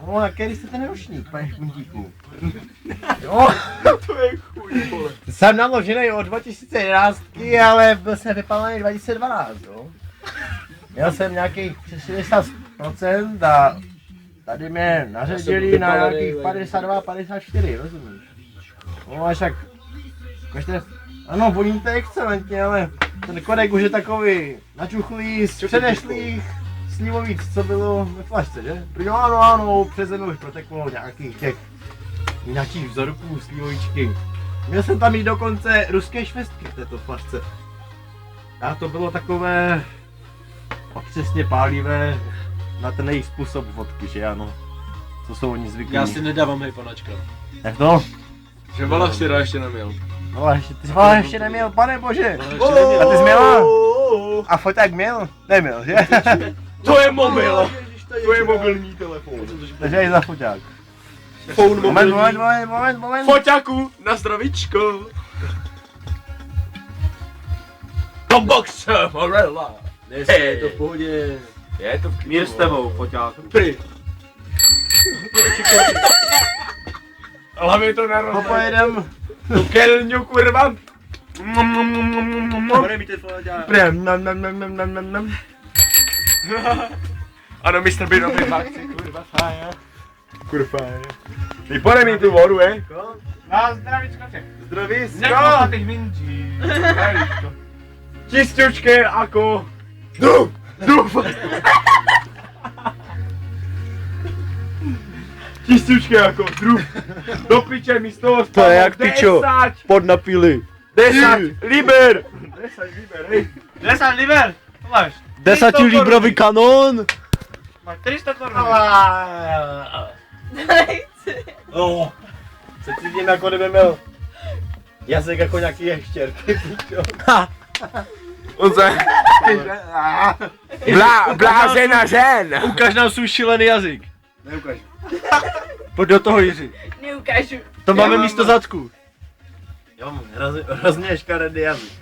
No, a který jste ten ročník, pane Špuntíku? Jo, To je chuj, vole. jsem naložený od 2011, ale byl jsem vypalený 2012, jo. Měl jsem nějakých 60% a tady mě naředili na nějakých 52, 54, rozumíš? No a však, kažte, ano, voníte excelentně, ale ten kodek už je takový načuchlý z předešlých slivovic, co bylo ve flašce, že? Jo, ano, přes zemi už proteklo nějakých vzorků slivovičky. Měl jsem tam i dokonce ruské švestky v této flašce. A to bylo takové přesně pálivé na ten jejich způsob vodky, že ano? Co jsou oni zvyklí? Já si nedávám hejpanačka. Jak to? Že Valach si ještě neměl. No a ještě, ty jsi Valach ještě neměl, pane bože! Ještě neměl. A ty jsi měla? A foťák měl? Neměl, že? To je mobil! To je mobilní telefon. Takže je za foťák. Phone mobilní. Moment. Foťáku, na zdravíčko. Box Morella. Je to v pohodě. Je to v Mír s tebou, foťák. Pry. Hlavně to na rozdaj. Pojedem. Tu kelňu, kurva. Bude mi ten foťák. Prém, nam. Ano, mistr by dobrý fakci, kurva, fajn. Kurva, ty pode mi tu vodu, Na zdravíčko tě. Zdravíčko. Nekoho těch minčí. Zdravíčko. Čistěčké jako... Čistěčké jako druh. Do piče mi z toho To je jak pičo. 10 Pod na pili. 10 liber. 10 liber, hej. 10 liber. To máš. 10 librový kanon. Máš 300 korun. No, se cítím jako kdyby měl jazyk jako nějaký ještěr. On se... Blázená žen. Ukaž nám svůj šílený jazyk. Neukaž. Pojď do toho, Jiří. Neukážu. To máme mám- místo zadku. Jo, mám hrozně škaredý jazyk.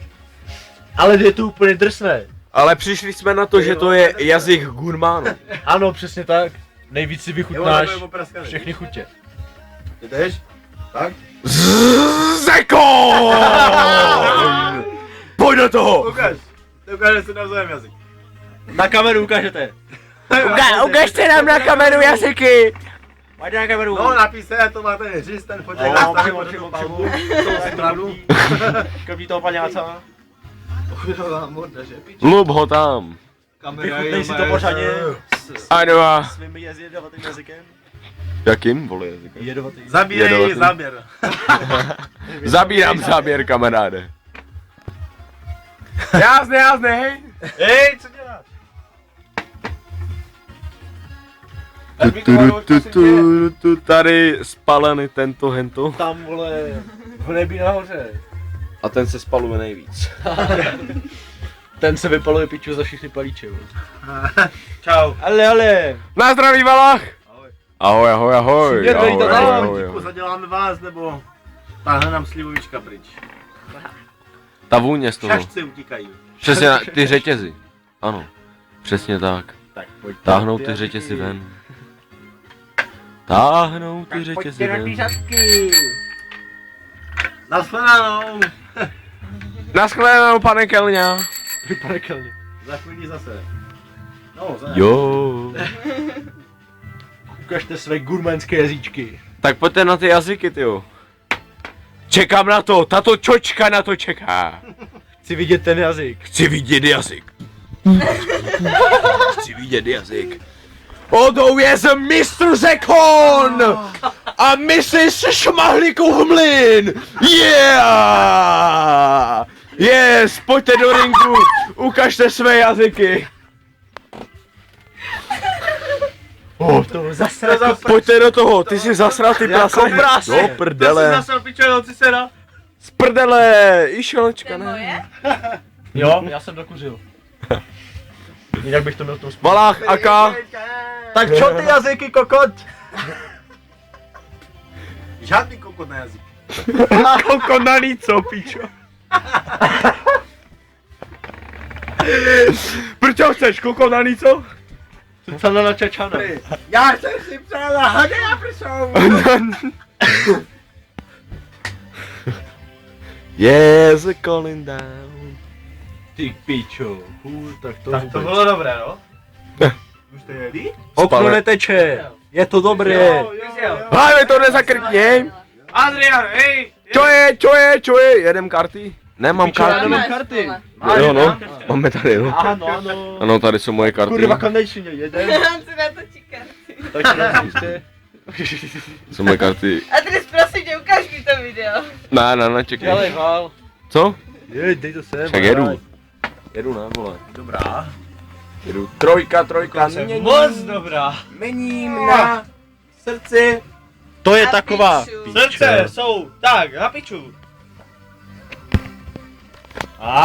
Ale je to úplně drsné. Ale přišli jsme na to, že to je jazyk gurmánů. Ano, přesně tak. Nejvíc si Jo, vychutnáš nebo je opraskaný. všechny chutě. Ty jdeš? Tak? Zeko! Pojď do toho! Ukáže si navzájem jazyk. Na kameru ukážete. Ukažte nám na kameru jazyky! Pojď na kameru. No, napíše, to máte říct, ten foťák No, nastavil přímo, do přímo. palbu, tou stranu. Krví toho paňáca. Uchylová morda, že pič? Mluv ho tam. Vychutnej si to pořádně Ano a... svým jedovatým jazykem. Jakým, vole, jazykem? Jedovatý. Zabírej Jedovatý. záběr. Zabírám záběr, kamaráde. Jasné, hej. Hej, co děláš? Tady spalený tento hento. Tam, vole, v nebi nahoře. A ten se spaluje nejvíc. Ten se vypaluje piču za všechny palíče, vole. Čau. Ale. Na zdraví, Valach! Ahoj. Směr velí to dál. Díku, zaděláme vás, nebo táhne nám slivovička pryč. Ta vůně z toho. Šašci utíkají. Přesně ty řetězy. Ano. Přesně tak. Tak pojď. Táhnou ty řetězy ven. Táhnou ty řetězy ven. šatky. Nashledanou. Naschledanou, pane Kelňa. Pane Kelně. Za chvíli zase. No, za Jo. Ukažte své gurmánské jazyčky. Tak pojďte na ty jazyky, tyjo. Čekám na to, tato čočka na to čeká. Chci vidět ten jazyk. Chci vidět jazyk. Chci vidět jazyk. Odou je z Mr. Zekon a Mrs. Šmahlíkův mlyn. Yeah! Yes, pojďte do ringu, ukažte své jazyky. To zase Pojďte do toho, ty jsi zasral ty prase. prase. Do prdele. Zasel pičo, ty sera. Z prdele, i šelečka, To je ne? moje? Jo, já jsem dokuřil. Jinak bych to měl v tom spolu. Valach, Aka. Tak čo ty jazyky, kokot? Žádný kokot na jazyk. Kokonaný co, pičo? Proč ho chceš, kokonaný co? Co na Čečana? Já jsem si přála hodně na prsou. Yes, calling down. Ty pičo. Tak to Tak to bylo dobré, no? Už to jedí? Okno Spane. neteče. Je to dobré. Hlavně to nezakrkněj. Adrian, hej! Čo je? Jedem karty? Nemám Pičo, já karty. nemám karty. Jo no, máme tady jo. Ano, ano. Ano, tady jsou moje karty. Kurva, konečně jeden. On si natočí karty. Tak nemusíte. Jsou moje karty. Adris, prosím tě, ukáž mi to video. Ne, čekej. Dělej hal. Co? Jej, dej to sem. Však jedu. Jedu ne, vole. Dobrá. Jedu. Trojka. Moc dobrá. Mením na srdci. To je Na taková. piču. Srdce jsou, tak, na piču. Ale